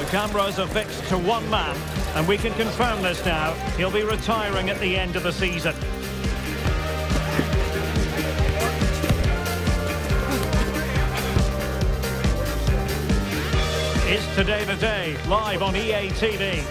cameras are fixed to one man, and we can confirm this now. He'll be retiring at the end of the season. It's Today the Day, live on EA TV.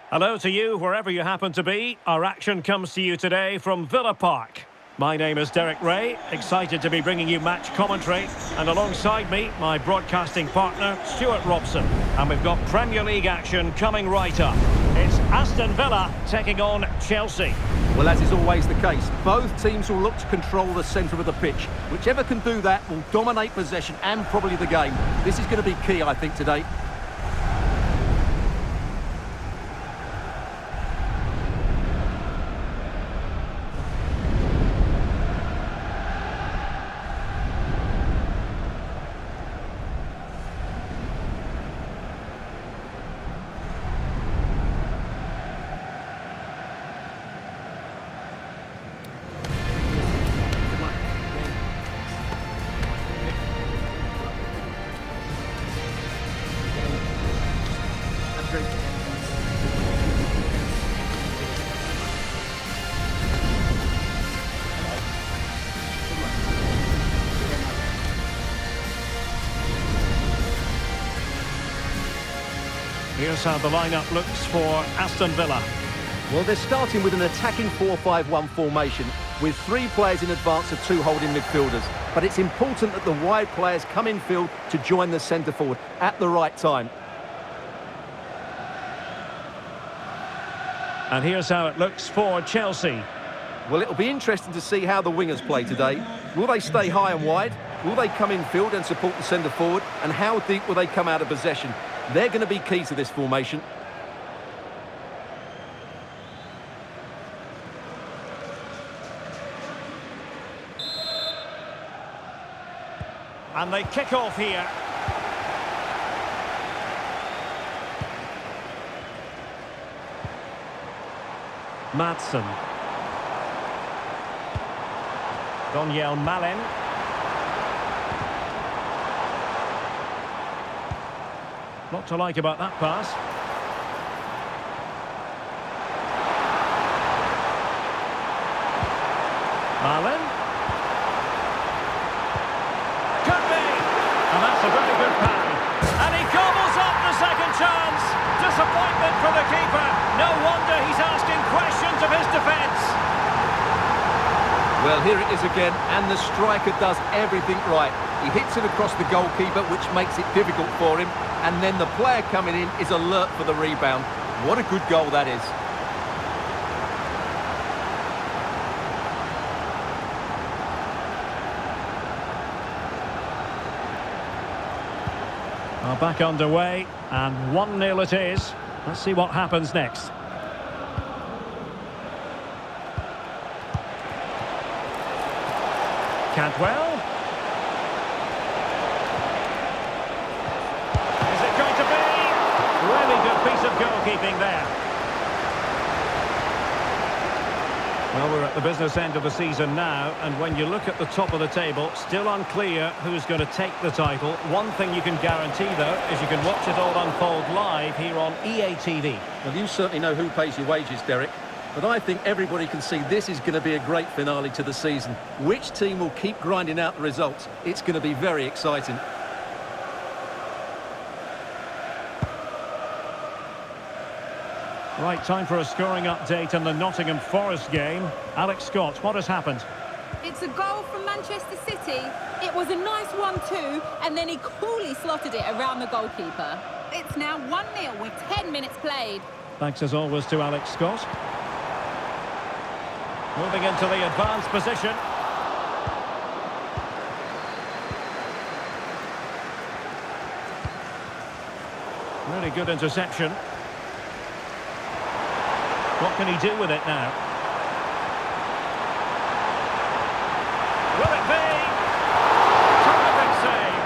Hello to you, wherever you happen to be. Our action comes to you today from Villa Park. My name is Derek Ray, excited to be bringing you match commentary. And alongside me, my broadcasting partner, Stuart Robson. And we've got Premier League action coming right up. It's Aston Villa taking on Chelsea. Well, as is always the case, both teams will look to control the centre of the pitch. Whichever can do that will dominate possession and probably the game. This is going to be key, I think, today. Here's how the lineup looks for Aston Villa. Well, they're starting with an attacking 4-5-1 formation with 3 players in advance of 2 holding midfielders. But it's important that the wide players come in field to join the centre forward at the right time. And here's how it looks for Chelsea. Well, it'll be interesting to see how the wingers play today. Will they stay high and wide? Will they come in field and support the centre forward? And how deep will they come out of possession? They're going to be key to this formation. And they kick off here. Maatsen. Donyell Malen. Lot to like about that pass. Malen. Could be. And that's a very good pan. And he gobbles up the second chance. Disappointment for the keeper. No wonder he's asking questions of his defence. Well, here it is again, and the striker does everything right. He hits it across the goalkeeper, which makes it difficult for him. And then the player coming in is alert for the rebound. What a good goal that is. Well, back underway, and 1-0 it is. Let's see what happens next. Cantwell. Is it going to be? Really good piece of goalkeeping there. Well, we're at the business end of the season now, and when you look at the top of the table, still unclear who's going to take the title. One thing you can guarantee, though, is you can watch it all unfold live here on EA TV. Well, you certainly know who pays your wages, Derek. But I think everybody can see this is going to be a great finale to the season. Which team will keep grinding out the results? It's going to be very exciting. Right, time for a scoring update on the Nottingham Forest game. Alex Scott, what has happened? It's a goal from Manchester City. It was a nice 1-2, and then he coolly slotted it around the goalkeeper. It's now 1-0 with 10 minutes played. Thanks as always to Alex Scott. Moving into the advanced position. Really good interception. What can he do with it now? Will it be? Terrific save.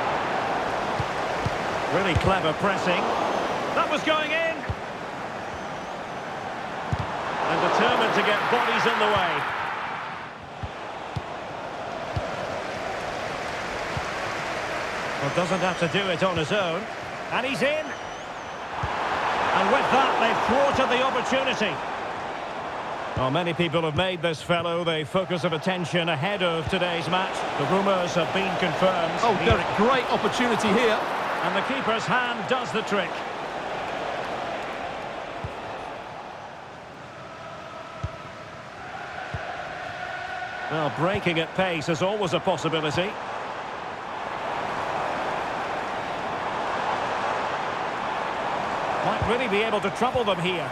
Really clever pressing. That was going in. And determined to get bodies in the way. Well, doesn't have to do it on his own. And he's in. And with that, they've thwarted the opportunity. Well, many people have made this fellow the focus of attention ahead of today's match. The rumours have been confirmed. Oh, Derek, great opportunity here. And the keeper's hand does the trick. Well, breaking at pace is always a possibility. Might really be able to trouble them here.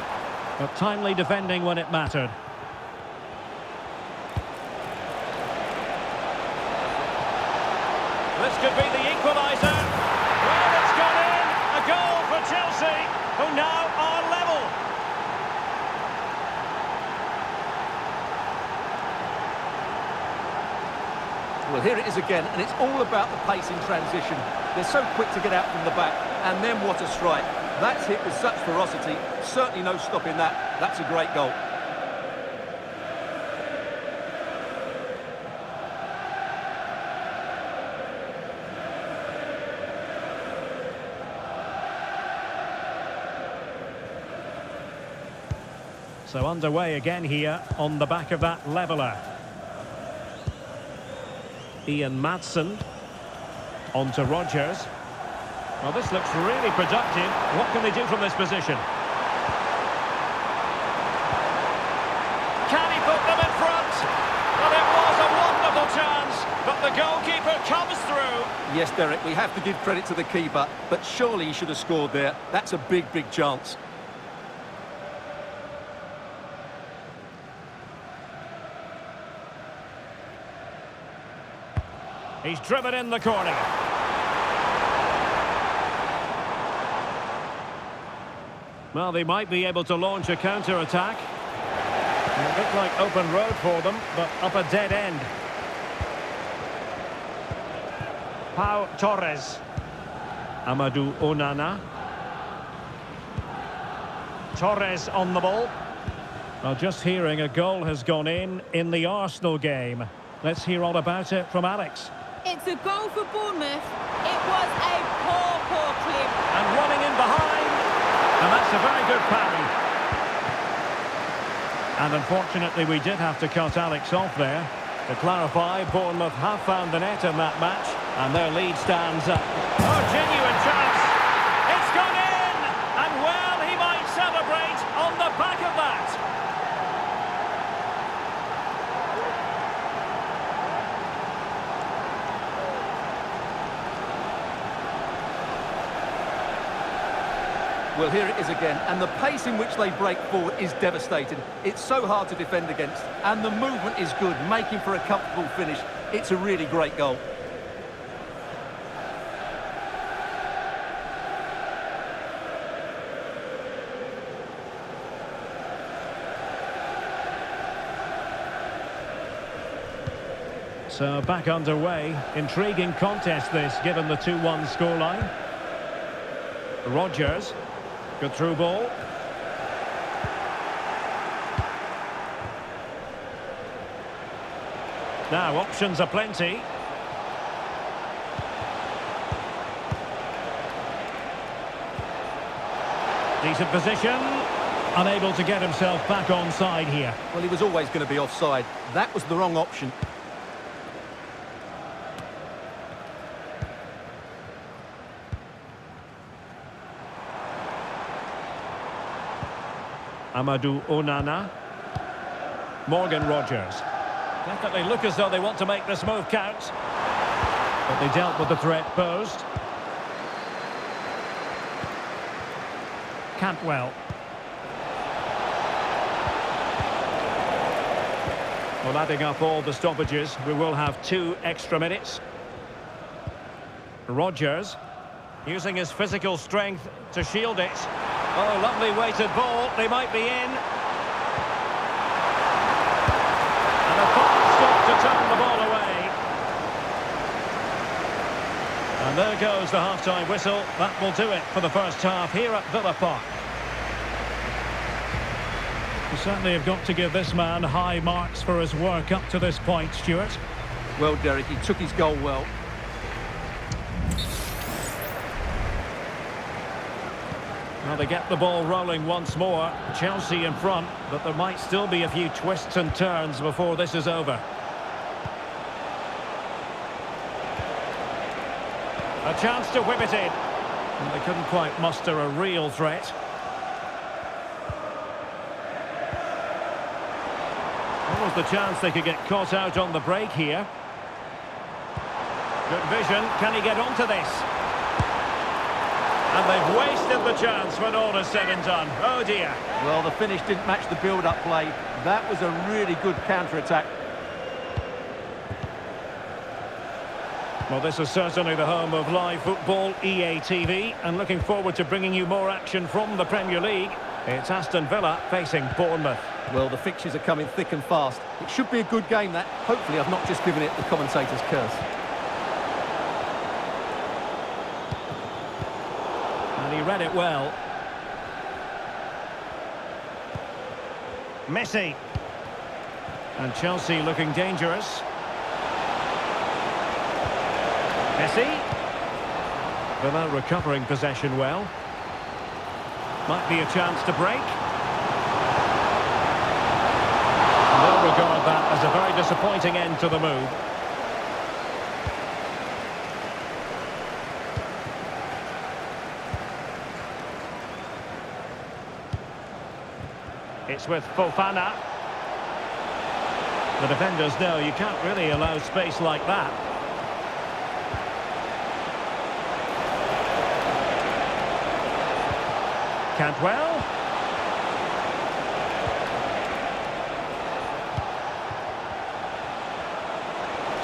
But timely defending when it mattered. This could be the equaliser. Well, it's gone in. A goal for Chelsea, who now are level. Well, here it is again, and it's all about the pace in transition. They're so quick to get out from the back, and then what a strike. That's hit with such ferocity. Certainly no stopping that. That's a great goal. So underway again here on the back of that leveller. Ian Maatsen on to Rodgers. Well, this looks really productive. What can they do from this position? Can he put them in front? Well, it was a wonderful chance, but the goalkeeper comes through. Yes, Derek, we have to give credit to the keeper, but surely he should have scored there. That's a big, big chance. He's driven in the corner. Well, they might be able to launch a counter-attack. It looked like open road for them, but up a dead end. Pau Torres. Amadou Onana. Torres on the ball. Well, just hearing a goal has gone in the Arsenal game. Let's hear all about it from Alex. It's a goal for Bournemouth. It was a poor clip. And running in behind. And that's a very good parry. And unfortunately, we did have to cut Alex off there. To clarify, Bournemouth have found the net in that match. And their lead stands up. Oh, genuine chance. It's gone in. And well, he might celebrate on the back of that. Well, here it is again, and the pace in which they break forward is devastating. It's so hard to defend against, and the movement is good, making for a comfortable finish. It's a really great goal. So back underway. Intriguing contest this, given the 2-1 scoreline. Rodgers. Good through ball. Now, options are plenty. Decent position. Unable to get himself back onside here. Well, he was always going to be offside. That was the wrong option. Amadou Onana. Morgan Rodgers. Definitely look as though they want to make this move count. But they dealt with the threat posed. Cantwell. Well, adding up all the stoppages, we will have 2 extra minutes. Rodgers, using his physical strength to shield it. Oh, lovely weighted ball. They might be in. And a fast stop to turn the ball away. And there goes the half-time whistle. That will do it for the first half here at Villa Park. You certainly have got to give this man high marks for his work up to this point, Stuart. Well, Derek, he took his goal well. Well, they get the ball rolling once more. Chelsea in front, but there might still be a few twists and turns before this is over. A chance to whip it in. And they couldn't quite muster a real threat. What was the chance they could get caught out on the break here? Good vision. Can he get onto this? And they've wasted the chance when all is said and done. Oh dear. Well, the finish didn't match the build-up play. That was a really good counter-attack. Well, this is certainly the home of live football, EA TV, and looking forward to bringing you more action from the Premier League. It's Aston Villa facing Bournemouth. Well, the fixtures are coming thick and fast. It should be a good game, that. Hopefully I've not just given it the commentator's curse. And he read it well. Messi. And Chelsea looking dangerous. Messi. Villa recovering possession well. Might be a chance to break. They'll regard that as a very disappointing end to the move. It's with Fofana. The defenders know you can't really allow space like that. Cantwell.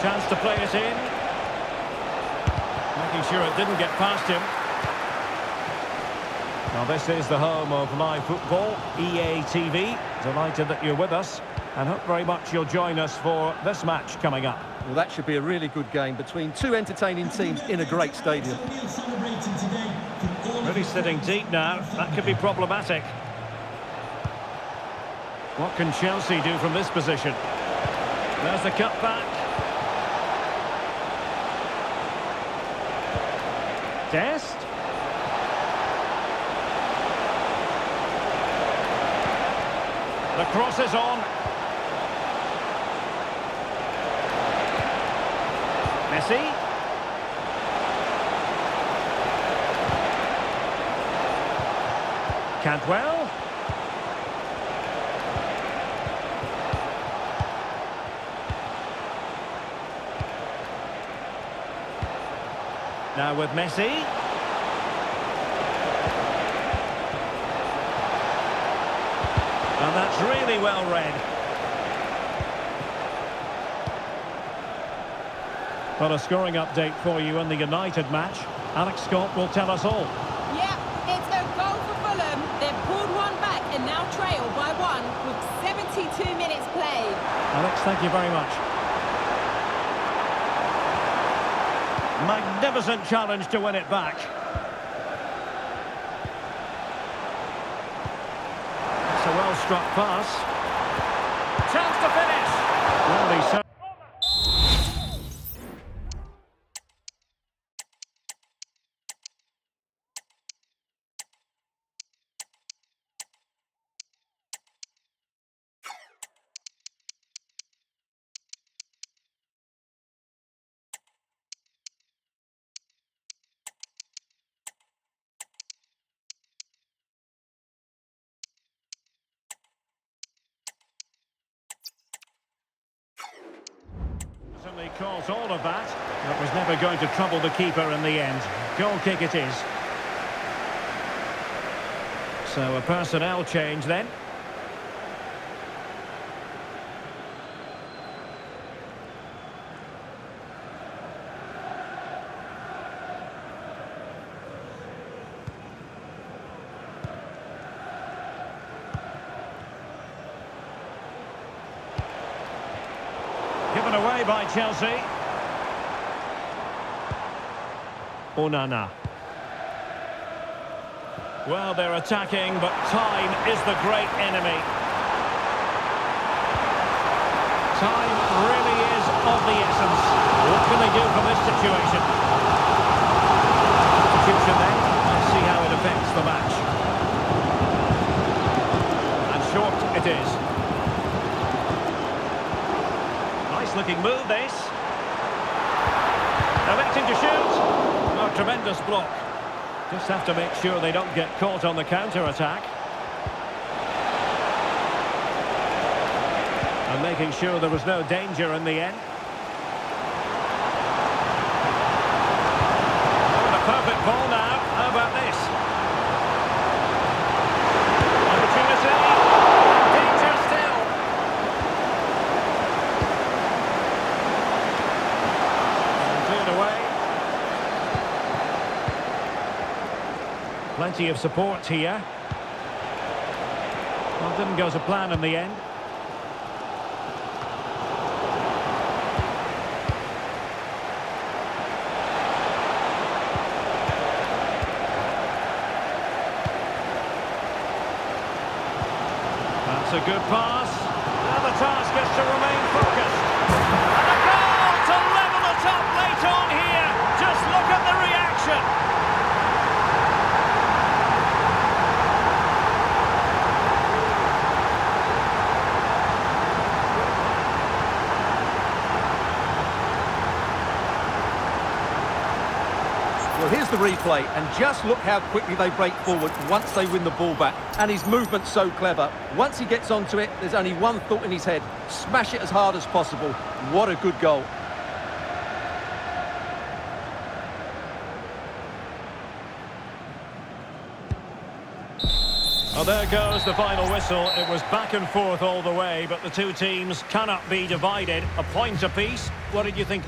Chance to play it in. Making sure it didn't get past him. Now this is the home of live football, EA TV. Delighted that you're with us and hope very much you'll join us for this match coming up. Well, that should be a really good game between two entertaining teams in a great stadium. Really sitting deep now. That could be problematic. What can Chelsea do from this position? There's the cutback. Dest. The cross is on. Messi. Cantwell. Now with Messi. And that's really well read. Well, a scoring update for you in the United match. Alex Scott will tell us all. Yeah, it's a goal for Fulham. They've pulled one back and now trail by one with 72 minutes played. Alex, thank you very much. Magnificent challenge to win it back. It's a well-struck pass. Chance to finish. Well, he's certainly caused all of that. That was never going to trouble the keeper in the end. Goal kick it is. So a personnel change then. Given away by Chelsea. Onana. Well, they're attacking, but time is the great enemy. Time really is of the essence. What can they do from this situation? Substitution then. Let's see how it affects the match. A tremendous block. Just have to make sure they don't get caught on the counter-attack. And making sure there was no danger in the end. Oh, the perfect ball now. How about this? Opportunity. Danger still. And cleared away. Plenty of support here. Well, didn't go to plan in the end. That's a good pass. Now the task is to remain focused. And a goal to level it up late on here. Just look at the reaction. Well, here's the replay, and just look how quickly they break forward once they win the ball back. And his movement's so clever. Once he gets onto it, there's only one thought in his head. Smash it as hard as possible. What a good goal. Well, there goes the final whistle. It was back and forth all the way, but the two teams cannot be divided. A point apiece. What did you think?